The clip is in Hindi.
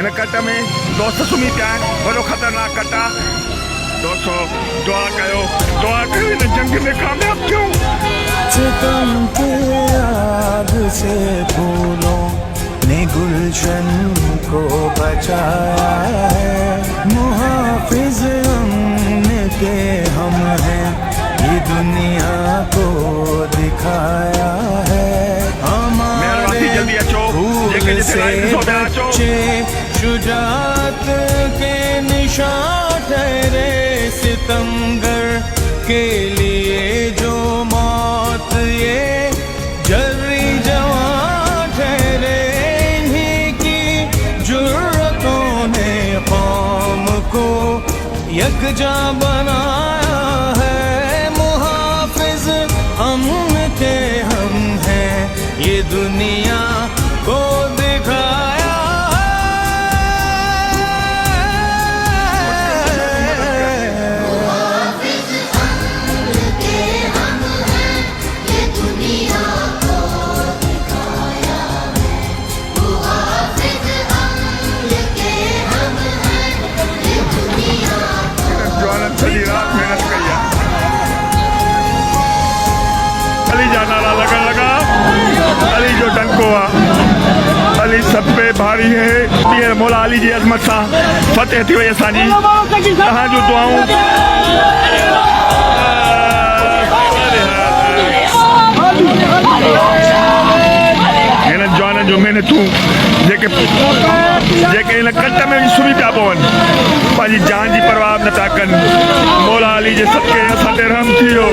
इन कट में दोस्त सुम्ही पिया आहिनि, वॾो ख़तरनाक कट आहे। दोस्तों दुआ कयो इन जंग में कामयाब थियूं। सितम के आग से फूलों ने गुलशन को बचाया है, मुहाफिज अमन के हम हैं, ये दुनिया को दिखाया है। हमारे फूल से बच्चे शुजात के निशान ठहरे, सितमगर के लिए जो मौत ये जर्री जवान ठहरे, इन्हीं की जुर्रतों ने कौम को यकजा बनाया है। मुहाफिज अमन के हम हैं, ये दुनिया को दिखाया अली जा नारा लगन लगा, अली जो डंको आहे, अली सब पे भारी है। ये मौला अली जी अज़मत सां फतेह थी वई असांजी। तव्हां जूं दुआऊं हिननि जवाननि जूं महिनतूं जेके इन कट में सुम्ही पिया पवनि, पंहिंजी जान जी परवाह न था कनि। मौला अली जे सदके असां ते रहम थी वियो।